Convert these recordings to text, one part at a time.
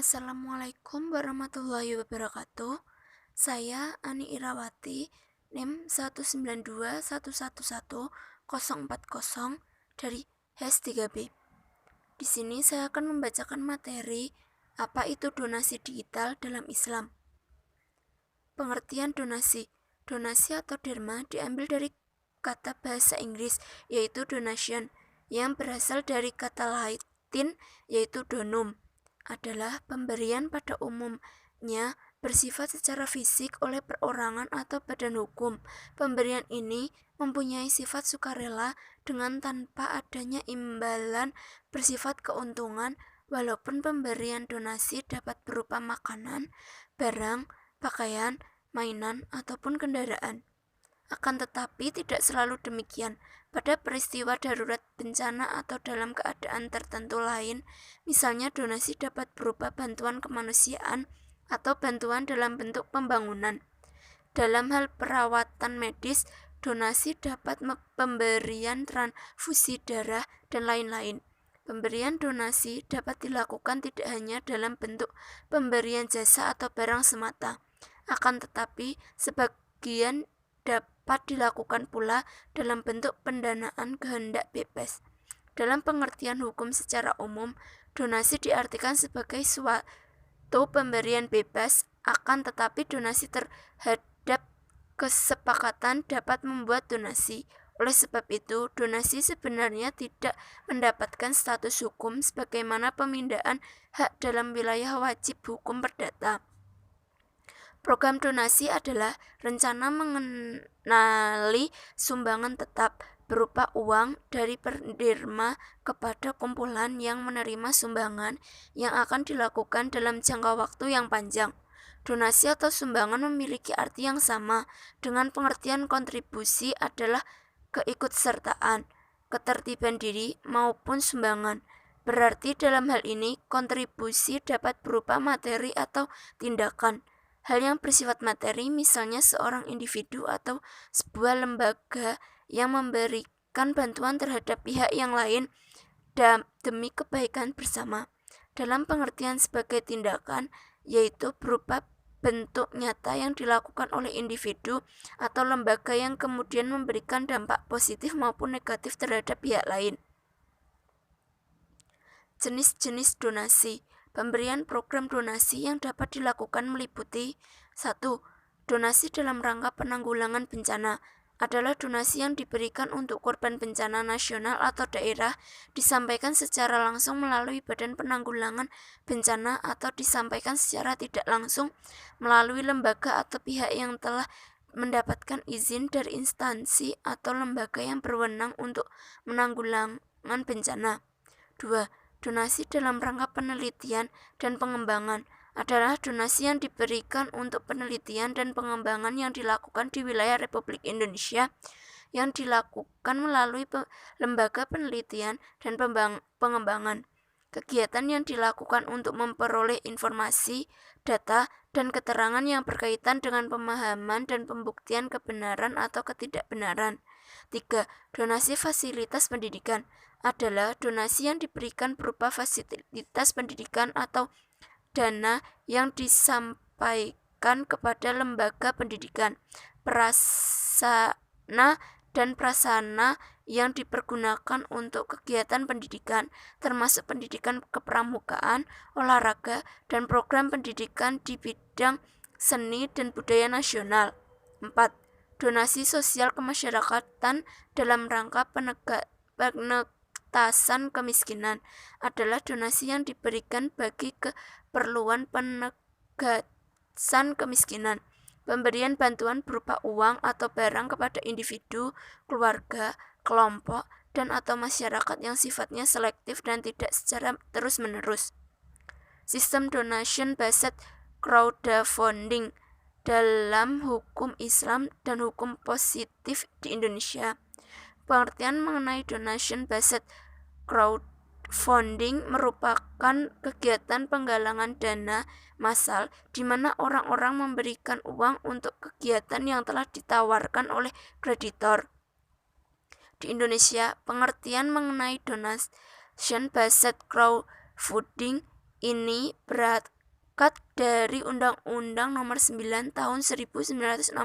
Assalamualaikum warahmatullahi wabarakatuh. Saya Ani Irawati, NIM 192111040 dari HES 3B. Di sini saya akan membacakan materi apa itu donasi digital dalam Islam. Pengertian donasi. Donasi atau derma diambil dari kata bahasa Inggris yaitu donation yang berasal dari kata Latin yaitu donum, adalah pemberian pada umumnya bersifat secara fisik oleh perorangan atau badan hukum. Pemberian ini mempunyai sifat sukarela dengan tanpa adanya imbalan bersifat keuntungan, walaupun pemberian donasi dapat berupa makanan, barang, pakaian, mainan, ataupun kendaraan. Akan tetapi tidak selalu demikian. Pada peristiwa darurat bencana atau dalam keadaan tertentu lain, misalnya donasi dapat berupa bantuan kemanusiaan atau bantuan dalam bentuk pembangunan. Dalam hal perawatan medis, donasi dapat pemberian transfusi darah dan lain-lain. Pemberian donasi dapat dilakukan tidak hanya dalam bentuk pemberian jasa atau barang semata, akan tetapi sebagian dapat dilakukan pula dalam bentuk pendanaan kehendak bebas. Dalam pengertian hukum secara umum, donasi diartikan sebagai suatu pemberian bebas, akan tetapi donasi terhadap kesepakatan dapat membuat donasi. Oleh sebab itu, donasi sebenarnya tidak mendapatkan status hukum sebagaimana pemindahan hak dalam wilayah wajib hukum perdata. Program donasi adalah rencana mengenali sumbangan tetap berupa uang dari penerima kepada kumpulan yang menerima sumbangan yang akan dilakukan dalam jangka waktu yang panjang. Donasi atau sumbangan memiliki arti yang sama dengan pengertian kontribusi adalah keikutsertaan, ketertiban diri maupun sumbangan. Berarti dalam hal ini kontribusi dapat berupa materi atau tindakan. Hal yang bersifat materi misalnya seorang individu atau sebuah lembaga yang memberikan bantuan terhadap pihak yang lain demi kebaikan bersama. Dalam pengertian sebagai tindakan, yaitu berupa bentuk nyata yang dilakukan oleh individu atau lembaga yang kemudian memberikan dampak positif maupun negatif terhadap pihak lain. Jenis-jenis donasi. Pemberian program donasi yang dapat dilakukan meliputi 1. Donasi dalam rangka penanggulangan bencana adalah donasi yang diberikan untuk korban bencana nasional atau daerah, disampaikan secara langsung melalui Badan Penanggulangan Bencana atau disampaikan secara tidak langsung melalui lembaga atau pihak yang telah mendapatkan izin dari instansi atau lembaga yang berwenang untuk menanggulangan bencana. 2. Donasi dalam rangka penelitian dan pengembangan adalah donasi yang diberikan untuk penelitian dan pengembangan yang dilakukan di wilayah Republik Indonesia yang dilakukan melalui lembaga penelitian dan pengembangan. Kegiatan yang dilakukan untuk memperoleh informasi, data, dan keterangan yang berkaitan dengan pemahaman dan pembuktian kebenaran atau ketidakbenaran. 3. Donasi fasilitas pendidikan adalah donasi yang diberikan berupa fasilitas pendidikan atau dana yang disampaikan kepada lembaga pendidikan, prasarana dan prasarana yang dipergunakan untuk kegiatan pendidikan, termasuk pendidikan kepramukaan, olahraga, dan program pendidikan di bidang seni dan budaya nasional. 4. Donasi sosial kemasyarakatan dalam rangka pengentasan kemiskinan adalah donasi yang diberikan bagi keperluan penegasan kemiskinan. Pemberian bantuan berupa uang atau barang kepada individu, keluarga, kelompok, dan atau masyarakat yang sifatnya selektif dan tidak secara terus-menerus. Sistem donation based crowdfunding dalam hukum Islam dan hukum positif di Indonesia. Pengertian mengenai donation based crowdfunding merupakan kegiatan penggalangan dana massal di mana orang-orang memberikan uang untuk kegiatan yang telah ditawarkan oleh kreditor. Di Indonesia, pengertian mengenai donation based crowdfunding ini berangkat dari Undang-Undang Nomor 9 Tahun 1961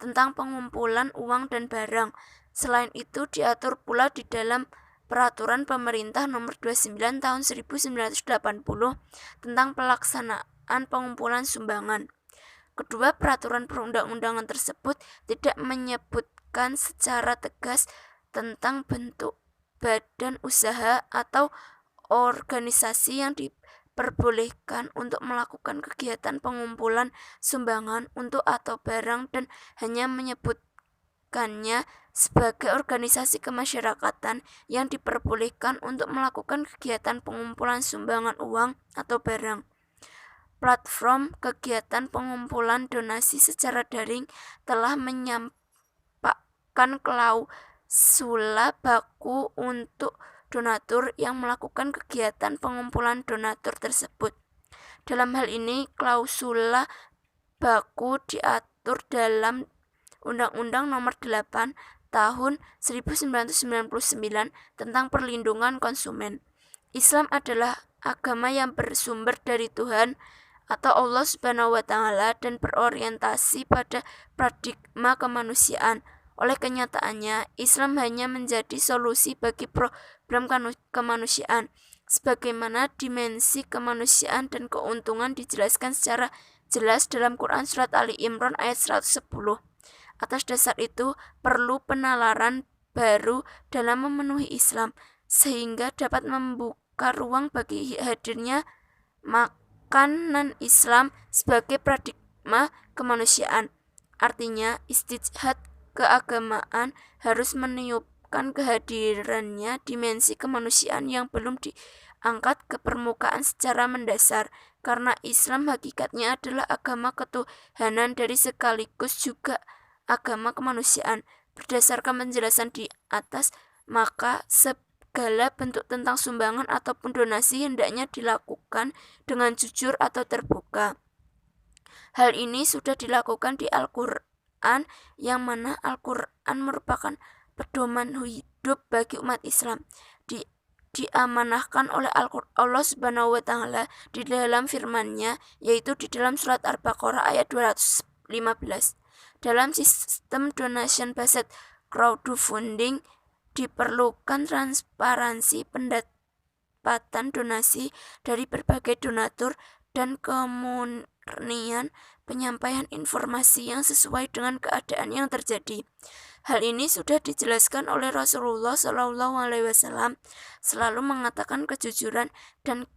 tentang pengumpulan uang dan barang. Selain itu diatur pula di dalam Peraturan Pemerintah Nomor 29 Tahun 1980 tentang pelaksanaan pengumpulan sumbangan. Kedua peraturan perundang-undangan tersebut tidak menyebutkan secara tegas tentang bentuk badan usaha atau organisasi yang diperbolehkan untuk melakukan kegiatan pengumpulan sumbangan untuk atau barang dan hanya menyebutkannya sebagai organisasi kemasyarakatan yang diperbolehkan untuk melakukan kegiatan pengumpulan sumbangan uang atau barang. Platform kegiatan pengumpulan donasi secara daring telah menyampaikan klausula baku untuk donatur yang melakukan kegiatan pengumpulan donatur tersebut. Dalam hal ini, klausula baku diatur dalam Undang-Undang Nomor 8 Tahun 1999 tentang perlindungan konsumen. Islam adalah agama yang bersumber dari Tuhan atau Allah Subhanahu wa Ta'ala dan berorientasi pada paradigma kemanusiaan. Oleh kenyataannya, Islam hanya menjadi solusi bagi problem kemanusiaan, sebagaimana dimensi kemanusiaan dan keuntungan dijelaskan secara jelas dalam Quran Surat Ali Imran ayat 110. Atas dasar itu, perlu penalaran baru dalam memenuhi Islam, sehingga dapat membuka ruang bagi hadirnya makanan Islam sebagai paradigma kemanusiaan. Artinya, istijhad keagamaan harus meniupkan kehadirannya dimensi kemanusiaan yang belum diangkat ke permukaan secara mendasar, karena Islam hakikatnya adalah agama ketuhanan dari sekaligus juga agama kemanusiaan. Berdasarkan penjelasan di atas, maka segala bentuk tentang sumbangan ataupun donasi hendaknya dilakukan dengan jujur atau terbuka. Hal ini sudah dilakukan di Al-Quran, yang mana Al-Quran merupakan pedoman hidup bagi umat Islam. Diamanahkan oleh Allah Subhanahu wa Ta'ala di dalam firman-Nya, yaitu di dalam surat Al-Baqarah ayat 215. Dalam sistem donation based crowdfunding diperlukan transparansi pendapatan donasi dari berbagai donatur dan kemurnian penyampaian informasi yang sesuai dengan keadaan yang terjadi. Hal ini sudah dijelaskan oleh Rasulullah SAW, selalu mengatakan kejujuran dan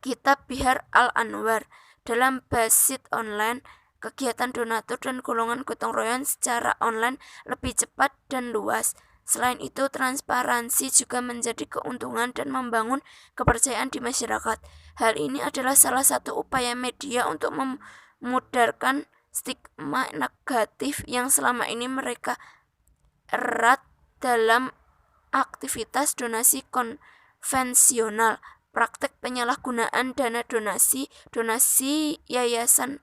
kitab Bihar Al-Anwar. Dalam basis online, kegiatan donatur dan golongan gotong royong secara online lebih cepat dan luas. Selain itu, transparansi juga menjadi keuntungan dan membangun kepercayaan di masyarakat. Hal ini adalah salah satu upaya media untuk memudarkan stigma negatif yang selama ini mereka erat dalam aktivitas donasi konvensional. Praktek penyalahgunaan dana donasi yayasan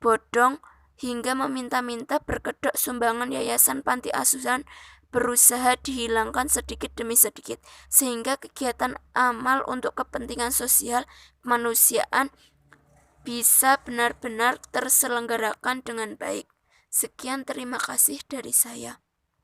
bodong, hingga meminta-minta berkedok sumbangan yayasan panti asuhan berusaha dihilangkan sedikit demi sedikit, sehingga kegiatan amal untuk kepentingan sosial kemanusiaan bisa benar-benar terselenggarakan dengan baik. Sekian, terima kasih dari saya.